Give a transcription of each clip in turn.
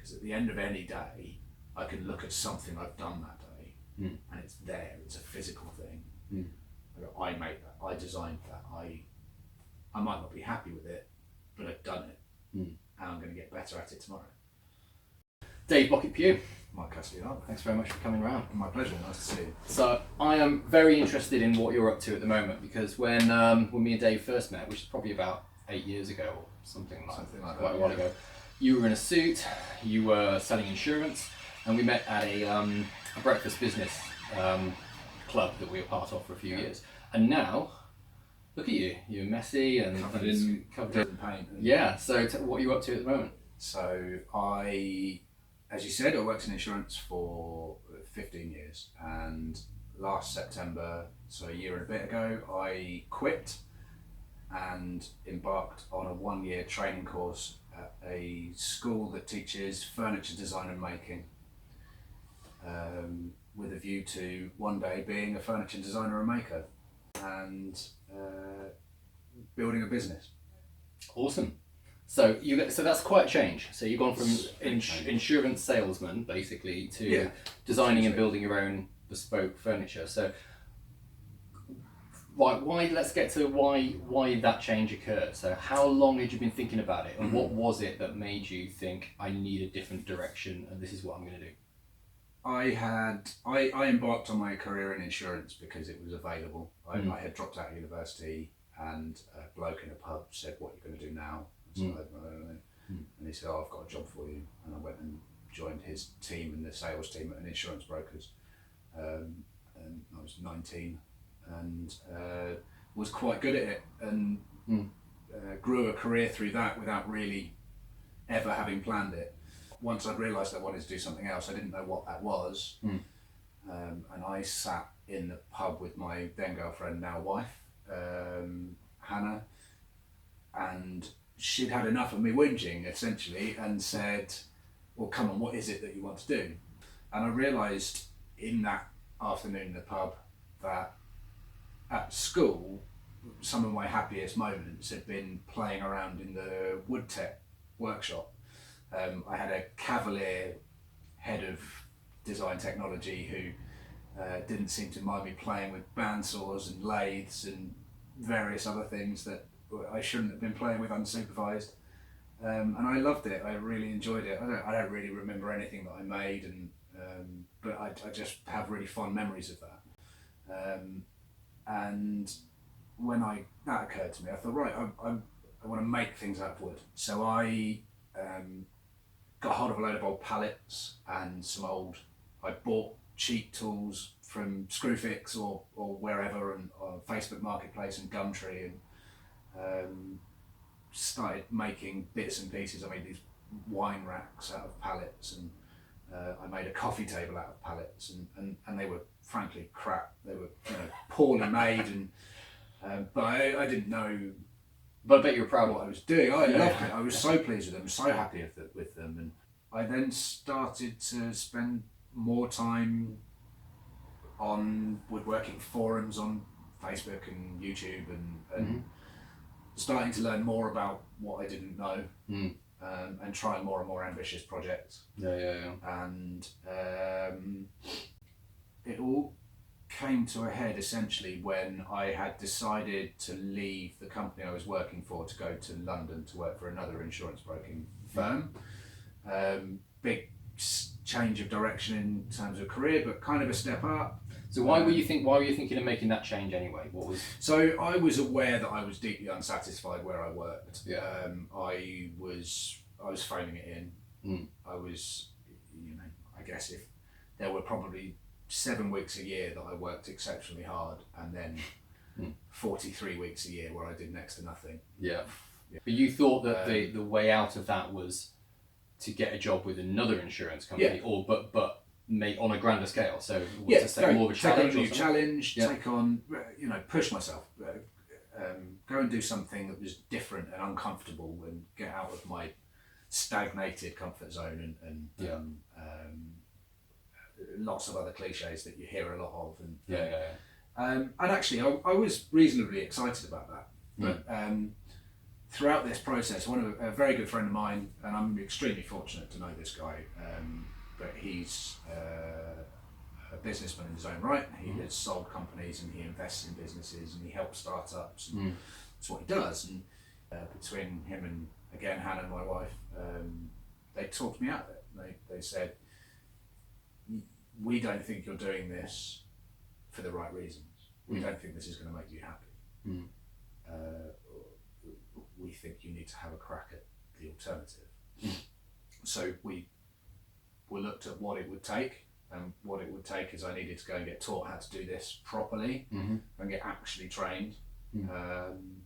because at the end of any day, I can look at something I've done that day, and it's there. It's a physical thing. I made that. I designed that. I might not be happy with it, but I've done it, and I'm going to get better at it tomorrow. Dave Bucket-Pugh, Mike Castellano. thanks very much for coming round. My pleasure. Nice to see you. So I am very interested in what you're up to at the moment, because when me and Dave first met, which is probably about 8 years ago or something like that, quite a while ago, you were in a suit, you were selling insurance, and we met at a breakfast business club that we were part of for a few years. And now, look at you, you're messy and covered in paint. Yeah, so what are you up to at the moment? So as you said, I worked in insurance for 15 years, and last September, so a year and a bit ago, I quit and embarked on a 1-year training course at a school that teaches furniture design and making, with a view to one day being a furniture designer and maker and building a business. Awesome. So that's quite a change. So you've gone from insurance salesman basically to designing and building your own bespoke furniture. So why? Let's get to why that change occurred. So how long had you been thinking about it, and what was it that made you think I need a different direction and this is what I'm going to do? I embarked on my career in insurance because it was available. I had dropped out of university, and a bloke in a pub said, "What are you going to do now?" I don't know. And he said, "Oh, I've got a job for you." And I went and joined his team and the sales team at an insurance broker's. And I was 19 and was quite good at it, and grew a career through that without really ever having planned it. Once I'd realised I wanted to do something else, I didn't know what that was. And I sat in the pub with my then girlfriend, now wife, Hannah, and she'd had enough of me whinging, essentially, and said, "Well, come on, what is it that you want to do?" And I realised in that afternoon in the pub that at school, some of my happiest moments had been playing around in the wood tech workshop. I had a cavalier head of design technology who didn't seem to mind me playing with bandsaws and lathes and various other things that I shouldn't have been playing with unsupervised, and I loved it. I really enjoyed it. I don't really remember anything that I made, but I just have really fond memories of that. And when that occurred to me, I thought, right, I want to make things out of wood. So I got hold of a load of old pallets and I bought cheap tools from Screwfix or wherever, and on Facebook Marketplace and Gumtree, and started making bits and pieces. I made these wine racks out of pallets, and I made a coffee table out of pallets, and they were frankly crap. They were poorly made, and but I didn't know. But I bet you were proud of what I was doing. I loved it. I was so pleased with them, so happy with them, and I then started to spend more time on woodworking forums on Facebook and YouTube, and starting to learn more about what I didn't know, and trying more and more ambitious projects. And it all came to a head essentially when I had decided to leave the company I was working for to go to London to work for another insurance broking firm. Big change of direction in terms of career, but kind of a step up. So why were you thinking of making that change anyway? What was? So I was aware that I was deeply unsatisfied where I worked. I was phoning it in. I was, I guess if there were probably 7 weeks a year that I worked exceptionally hard, and then 43 weeks a year where I did next to nothing. But you thought that the way out of that was to get a job with another insurance company, or but make on a grander scale. So more of a challenge. Take on a new challenge. Take on, push myself. Go and do something that was different and uncomfortable, and get out of my stagnated comfort zone, and lots of other cliches that you hear a lot of. And actually, I was reasonably excited about that. But throughout this process, a very good friend of mine, and I'm extremely fortunate to know this guy, but he's a businessman in his own right. He has sold companies and he invests in businesses and he helps startups. And that's what he does. And between him and, again, Hannah, my wife, they talked me out of it. They said, we don't think you're doing this for the right reasons. We don't think this is going to make you happy. We think you need to have a crack at the alternative. So we looked at what it would take, and what it would take is I needed to go and get taught how to do this properly and get actually trained. And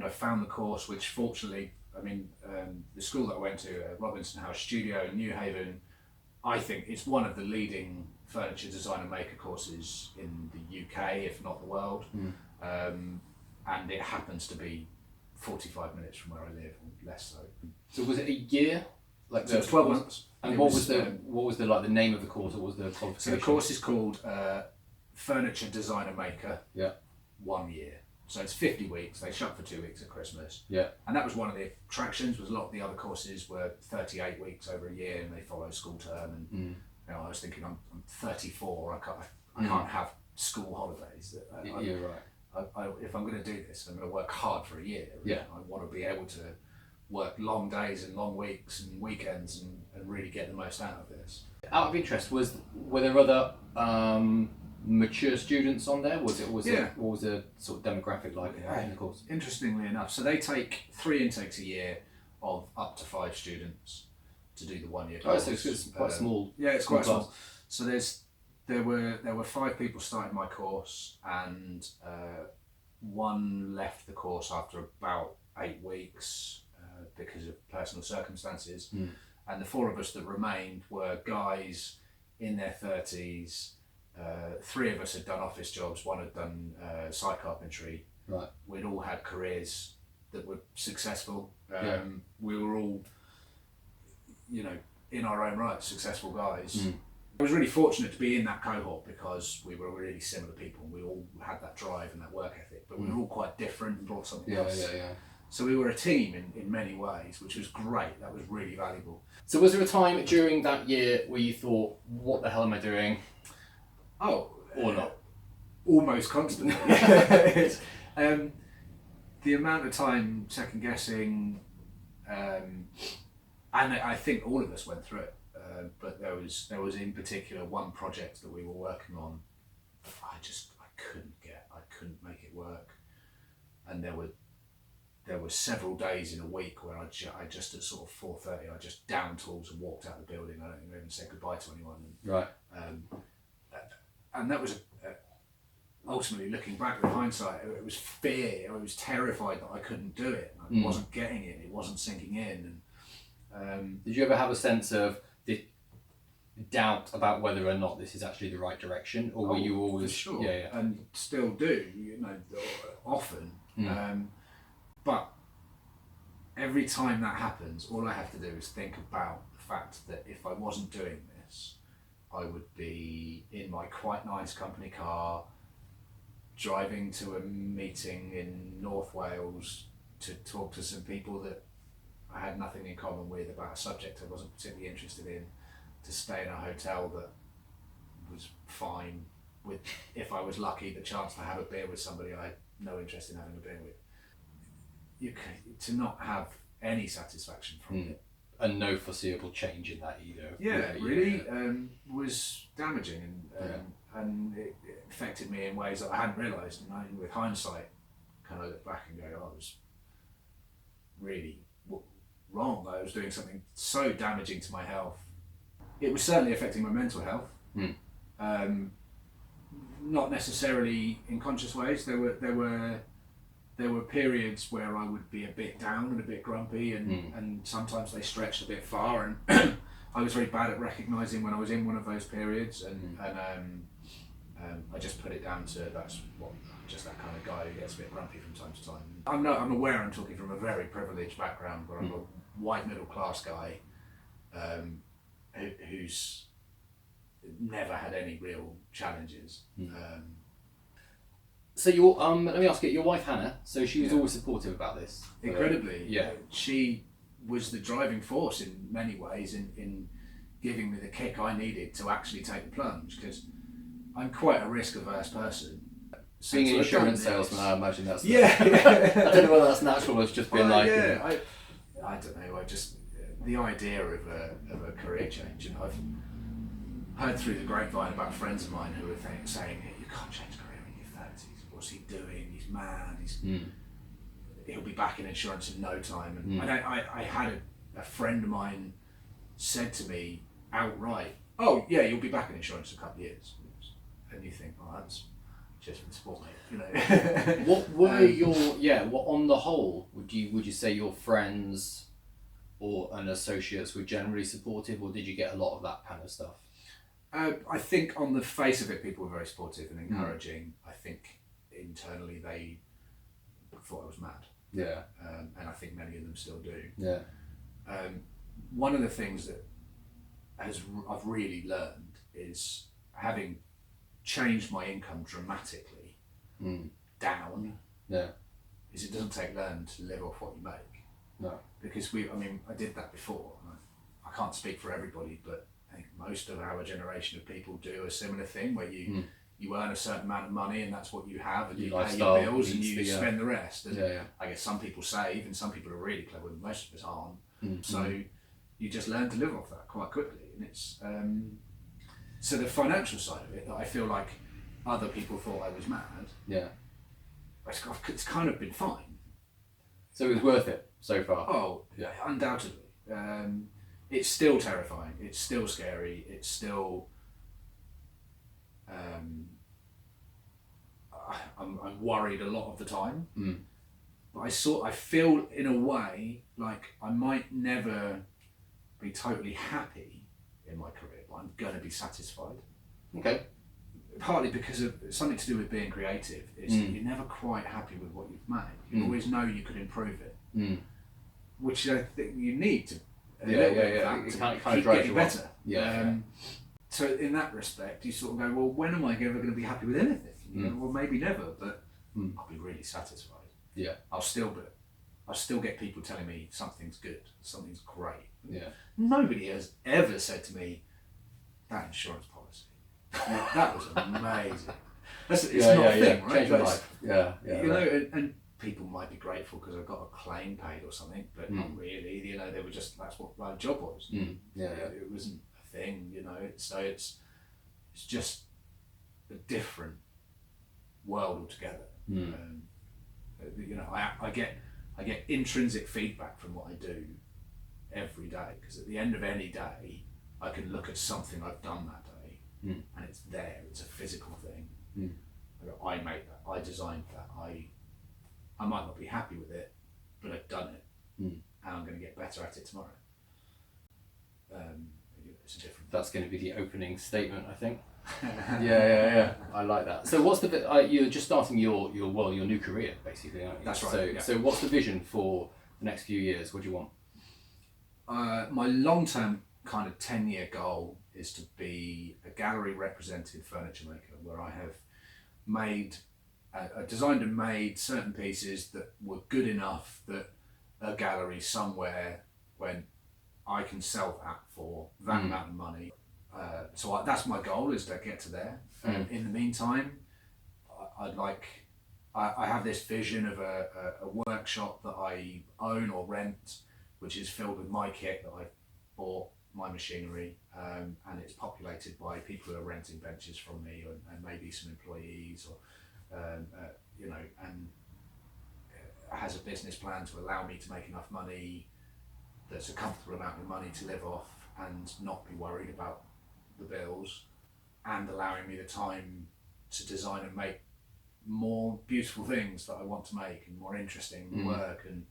I found the course, which fortunately, the school that I went to, Robinson House Studio in New Haven, I think it's one of the leading furniture design and maker courses in the UK, if not the world. And it happens to be 45 minutes from where I live, or less so. So was it a year? So it was 12 months. And what was the like the name of the course, or was the qualification? So the course is called Furniture Designer Maker. 1 year. So it's 50 weeks. They shut for 2 weeks at Christmas. And that was one of the attractions. Was a lot of the other courses were 38 weeks over a year, and they follow school term. And I was thinking, I'm 34. I can't have school holidays. You're right. If I'm going to do this, I'm going to work hard for a year. I want to be able to work long days and long weeks and weekends and really get the most out of this. Out of interest, were there other mature students on there? What was the sort of demographic like in the course? Interestingly enough, so they take 3 intakes a year of up to 5 students to do the 1 year course. So it's quite small. Yeah, it's quite small. So there were 5 people starting my course, and 1 left the course after about 8 weeks because of personal circumstances. And the 4 of us that remained were guys in their 30s. 3 of us had done office jobs, 1 had done site carpentry. Right. We'd all had careers that were successful. We were all, in our own right, successful guys. I was really fortunate to be in that cohort because we were really similar people. We all had that drive and that work ethic, but we were all quite different and brought something else. So we were a team in many ways, which was great. That was really valuable. So was there a time during that year where you thought, what the hell am I doing? Oh, or not? Almost constantly. The amount of time second guessing, and I think all of us went through it. But there was in particular one project that we were working on. I couldn't make it work, and there were several days in a week where I just at sort of 4:30 I just downed tools and walked out of the building. I don't even say goodbye to anyone. Right. And that was ultimately, looking back with hindsight, it was fear. I was terrified that I couldn't do it. I wasn't getting it. It wasn't sinking in. And did you ever have a sense of the doubt about whether or not this is actually the right direction, or were you always for sure? And still do, often. But every time that happens, all I have to do is think about the fact that if I wasn't doing this, I would be in my quite nice company car, driving to a meeting in North Wales to talk to some people that I had nothing in common with about a subject I wasn't particularly interested in, to stay in a hotel that was fine with, if I was lucky, the chance to have a beer with somebody I had no interest in having a beer with. To not have any satisfaction from it. And no foreseeable change in that either. Was damaging, and it affected me in ways that I hadn't realised. And with hindsight, kind of look back and go, I was really wrong. I was doing something so damaging to my health. It was certainly affecting my mental health. Not necessarily in conscious ways. There were periods where I would be a bit down and a bit grumpy, and sometimes they stretched a bit far, and I was very bad at recognising when I was in one of those periods, and I just put it down to just that kind of guy who gets a bit grumpy from time to time. I'm aware I'm talking from a very privileged background where I'm a white middle class guy who's never had any real challenges. So your let me ask you, your wife Hannah. So she was always supportive about this. Incredibly, yeah. She was the driving force in many ways in giving me the kick I needed to actually take the plunge, because I'm quite a risk-averse person. Being an insurance salesman, I imagine that's yeah. I don't know whether that's natural or it's just been like. Yeah, I don't know. I just the idea of a career change, and I've heard through the grapevine about friends of mine who were saying, "You can't change career in your 30s. What's he doing? He's mad. He'll be back in insurance in no time." And I had a friend of mine said to me outright, "Oh yeah, you'll be back in insurance in a couple of years." And you think, "Oh, that's just been sport, mate," you know. What were what on the whole would you say your friends and associates were generally supportive, or did you get a lot of that kind of stuff? I think on the face of it, people were very supportive and encouraging. I think internally they thought I was mad. Yeah. And I think many of them still do. Yeah. One of the things that I've really learned is, having changed my income dramatically down, is it doesn't take learn to live off what you make. No. Because I did that before. I can't speak for everybody, but I think most of our generation of people do a similar thing where you earn a certain amount of money and that's what you have, and you pay your bills and you spend the rest. And I guess some people save and some people are really clever, and most of us aren't. So you just learn to live off that quite quickly. And it's so the financial side of it, that I feel like other people thought I was mad. Yeah. It's kind of been fine. So it was worth it so far? Oh, yeah, undoubtedly. It's still terrifying. It's still scary. It's still. I'm worried a lot of the time. But I feel in a way like I might never be totally happy in my career, but I'm going to be satisfied. Okay. Partly because of something to do with being creative, is that you're never quite happy with what you've made. You always know you could improve it, which I think you need to. It kind of keep drives getting you better. Yeah. So in that respect, you sort of go, well, when am I ever going to be happy with anything? You know, well, maybe never, but I'll be really satisfied. Yeah. I'll still get people telling me something's good, something's great. Yeah. Nobody has ever said to me, "That insurance policy, that was amazing." It's not a thing, right? Change your life. Yeah. You know, and people might be grateful because I got a claim paid or something, but not really. You know, they were just, that's what my job was. It wasn't a thing. You know, so it's just a different world altogether. You know, I get intrinsic feedback from what I do every day, because at the end of any day I can look at something I've done that day and it's there, it's a physical thing. I made that, I designed that, I might not be happy with it, but I've done it, and I'm going to get better at it tomorrow. It's different. That's going to be the opening statement, I think. Yeah. I like that. So what's the you're just starting your new career, basically, aren't you? That's right. So what's the vision for the next few years? What do you want? My long-term kind of 10-year goal is to be a gallery represented furniture maker, where I have designed and made certain pieces that were good enough that a gallery somewhere, when I can sell that for that amount of money. So that's my goal, is to get to there. In the meantime, I have this vision of a workshop that I own or rent, which is filled with my kit that I bought, my machinery, and it's populated by people who are renting benches from me, and maybe some employees, or you know, and has a business plan to allow me to make enough money that's a comfortable amount of money to live off and not be worried about the bills, and allowing me the time to design and make more beautiful things that I want to make, and more interesting work, and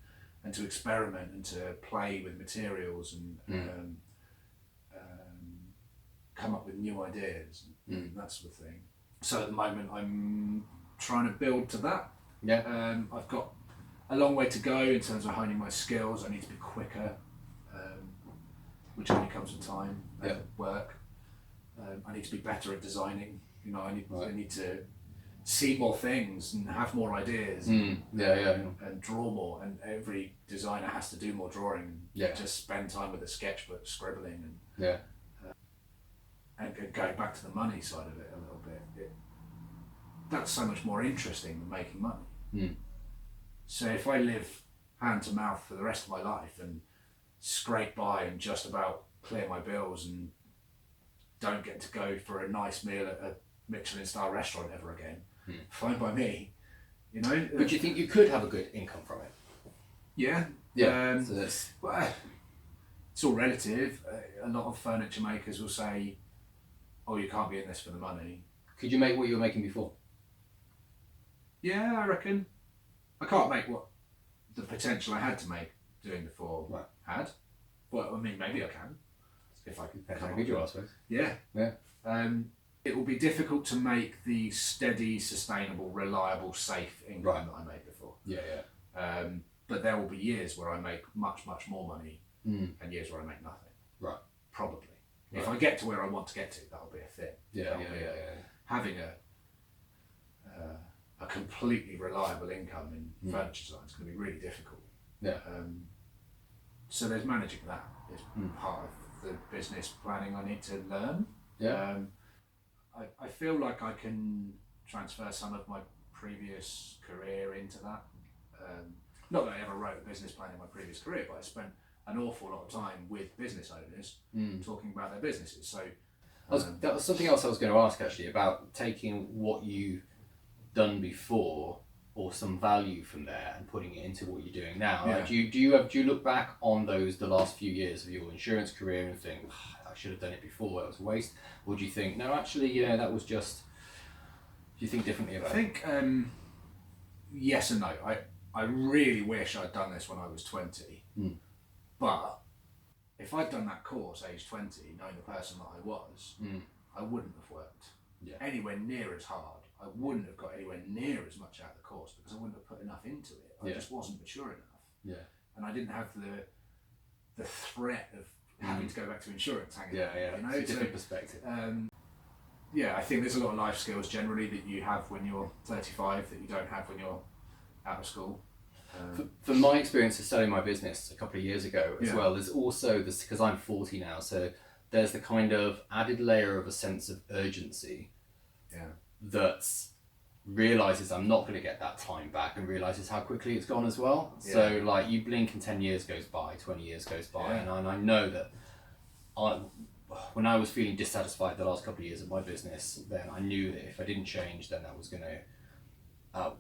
to experiment and to play with materials, and come up with new ideas and that sort of thing. So at the moment I'm trying to build to that. I've got a long way to go in terms of honing my skills. I need to be quicker, which only comes with time, work. I need to be better at designing. You know, I need to see more things and have more ideas and draw more, and every designer has to do more drawing and just spend time with a sketchbook scribbling and going back to the money side of it a little bit, that's so much more interesting than making money. So if I live hand to mouth for the rest of my life and scrape by and just about clear my bills and don't get to go for a nice meal at a Michelin star restaurant ever again, fine by me, you know. But do you think you could have a good income from it? Yeah. So well, it's all relative. A lot of furniture makers will say, oh, you can't be in this for the money. Could you make what you were making before? Yeah, I reckon. I can't make what the potential I had to make doing before had. Well, I mean, maybe I can. If I can. How good you are, I suppose. Yeah. Yeah. It will be difficult to make the steady, sustainable, reliable, safe income that I made before. Yeah. But there will be years where I make much, much more money and years where I make nothing. Right. Probably. Right. If I get to where I want to get to, that'll be a thing. Yeah. Having a completely reliable income in furniture design is going to be really difficult. Yeah. So there's managing that. It's part of the business planning I need to learn. Yeah. I feel like I can transfer some of my previous career into that. Not that I ever wrote a business plan in my previous career, but I spent an awful lot of time with business owners talking about their businesses. So that was something else I was going to ask actually, about taking what you've done before or some value from there and putting it into what you're doing now. Yeah. Like, do you look back on the last few years of your insurance career and think, I should have done it before, that was a waste? Or do you think, no, actually, that was just, do you think differently about it? I think yes and no. I really wish I'd done this when I was 20, but if I'd done that course age 20, knowing the person that I was, I wouldn't have worked anywhere near as hard. I wouldn't have got anywhere near as much out of the course because I wouldn't have put enough into it. I just wasn't mature enough. Yeah. And I didn't have the threat of having to go back to insurance hanging out. You know? It's a different perspective. I think there's a lot of life skills generally that you have when you're 35 that you don't have when you're out of school. For my experience of starting my business a couple of years ago as well, there's also this, because I'm 40 now, so there's the kind of added layer of a sense of urgency that realises I'm not going to get that time back and realises how quickly it's gone as well. So like you blink and 10 years goes by, 20 years goes by, and I know that when I was feeling dissatisfied the last couple of years of my business, then I knew that if I didn't change, then that was going to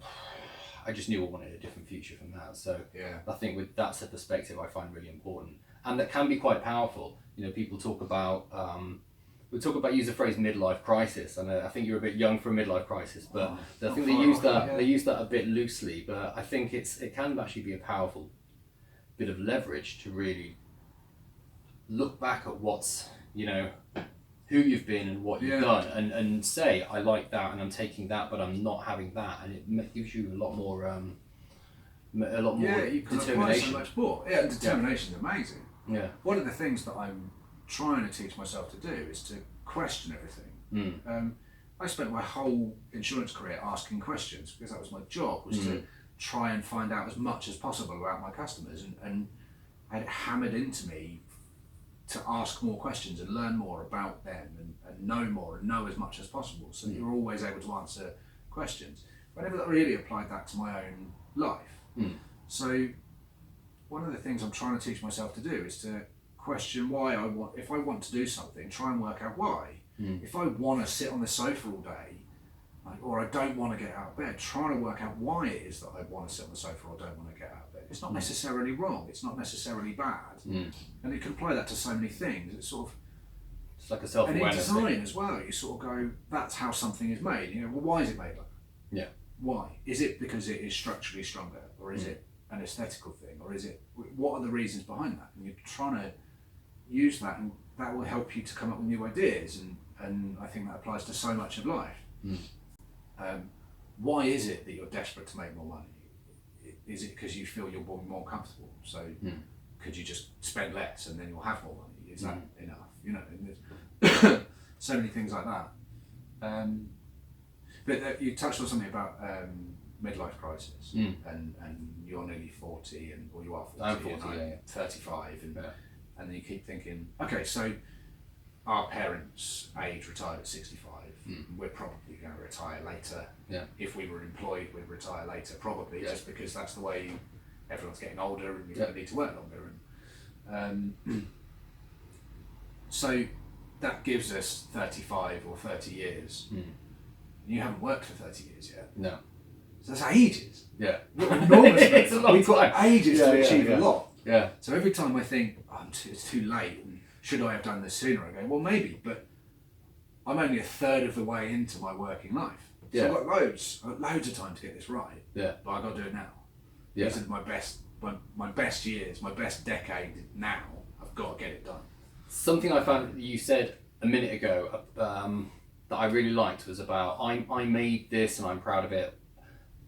I just knew I wanted a different future from that. So I think with that's a perspective I find really important, and that can be quite powerful. You know, people talk about use the phrase midlife crisis, and I think you're a bit young for a midlife crisis, but I think they use that a bit loosely. But I think it can actually be a powerful bit of leverage to really look back at what's, who you've been and what you've done, and say, I like that and I'm taking that, but I'm not having that, and it gives you a lot more you can apply so much more. Yeah, determination is amazing. Yeah. One of the things that I'm trying to teach myself to do is to question everything. I spent my whole insurance career asking questions because that was my job, was to try and find out as much as possible about my customers, and I had it hammered into me to ask more questions and learn more about them and know more and know as much as possible, so that you're always able to answer questions. But I never really applied that to my own life. So one of the things I'm trying to teach myself to do is to question why if I want to do something, try and work out why. If I want to sit on the sofa all day, or I don't want to get out of bed, trying to work out why it is that I want to sit on the sofa or don't want to get out of bed. It's not necessarily wrong, it's not necessarily bad. And you can apply that to so many things. It's sort of, it's like a self-awareness and in design thing as well, you sort of go, that's how something is made. Well, why is it made like that? Yeah. Why? Is it because it is structurally stronger, or is it an aesthetical thing, or is it, what are the reasons behind that? And you're trying to use that, and that will help you to come up with new ideas, and I think that applies to so much of life. Why is it that you're desperate to make more money? Is it because you feel you're more comfortable? So could you just spend less and then you'll have more money? Is that enough? And there's so many things like that. But you touched on something about midlife crisis, Mm. and you're nearly 40, or you are 40, I'm 40, and I'm yeah. 35, and Yeah. and then you keep thinking, okay, so our parents' age retired at 65. We're probably going to retire later. Yeah. If we were employed, we'd retire later, probably, Yeah. just because that's the way everyone's getting older and you're Yeah. going to need to work longer. And so that gives us 35 or 30 years. You haven't worked for 30 years yet. No. So that's ages. Yeah. Enormous. It's a long We've got time. ages to achieve a lot. Yeah. So every time I think, it's too late, and should I have done this sooner? I go, well, maybe, but I'm only a third of the way into my working life. So Yeah. I've got loads of time to get this right. Yeah. But I've got to do it now. Yeah. These are my best years, my best decade now. I've got to get it done. Something I found you said a minute ago that I really liked was about I made this and I'm proud of it,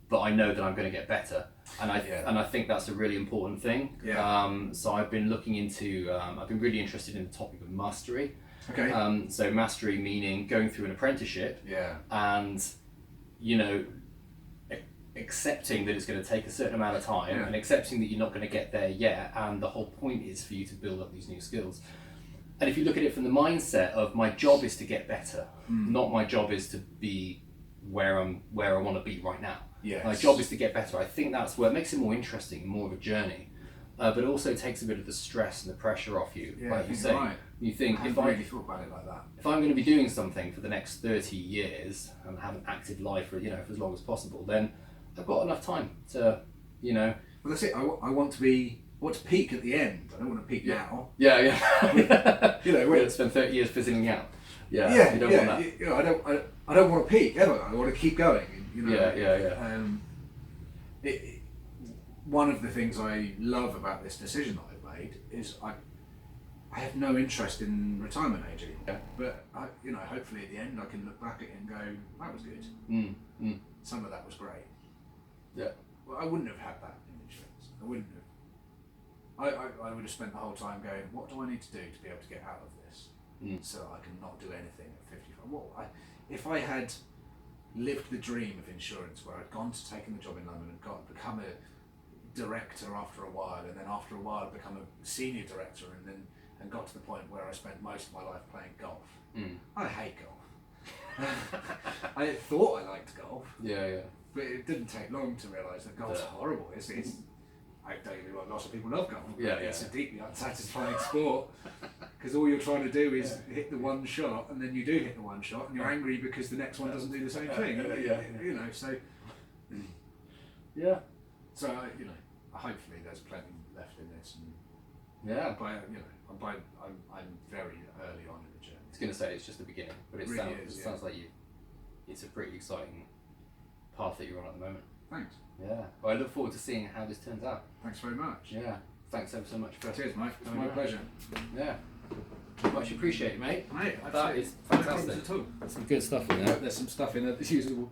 but I know that I'm going to get better, and I think that's a really important thing. Yeah. So I've been looking into I've been really interested in the topic of mastery. Okay. So mastery meaning going through an apprenticeship. Yeah. And accepting that it's going to take a certain amount of time, and accepting that you're not going to get there yet, and the whole point is for you to build up these new skills. And if you look at it from the mindset of my job is to get better, not my job is to be where I want to be right now. Yes. My job is to get better. I think that's what makes it more interesting, more of a journey, but it also takes a bit of the stress and the pressure off you. Yeah, like I you think say, you're right. you think I haven't really thought about it like that. if I'm going to be doing something for the next 30 years and have an active life for as long as possible, then I've got enough time to, Well, that's it. I want to peak at the end. I don't want to peak now. Yeah. We're spend 30 years fizzling out. Yeah. Yeah, You don't want that. I don't want to peak ever. I want to keep going. Yeah. One of the things I love about this decision that I've made is I have no interest in retirement age anymore. Yeah. But hopefully at the end I can look back at it and go, that was good. Some of that was great. Yeah. Well, I wouldn't have had that in insurance. I wouldn't have. I would have spent the whole time going, what do I need to do to be able to get out of this so that I can not do anything at 55? If I had lived the dream of insurance where I'd gone to taking the job in London and become a director after a while, and then after a while become a senior director, and got to the point where I spent most of my life playing golf. I hate golf. I thought I liked golf. Yeah. But it didn't take long to realise that golf's horrible. I don't get me wrong, lots of people love golf. It's a deeply unsatisfying sport because all you're trying to do is hit the one shot, and then you do hit the one shot, and you're angry because the next one doesn't do the same thing. So hopefully there's plenty left in this, and I'm very early on in the journey. I was going to say it's just the beginning, but it really sounds like it's a pretty exciting path that you're on at the moment. Thanks. Yeah. Well, I look forward to seeing how this turns out. Thanks very much. Yeah. Thanks ever so much for. Cheers, mate. It's my pleasure. Yeah. Much appreciated, mate. Mate, that is no fantastic. problems at all. Some good stuff in there. There's some stuff in there that's usable.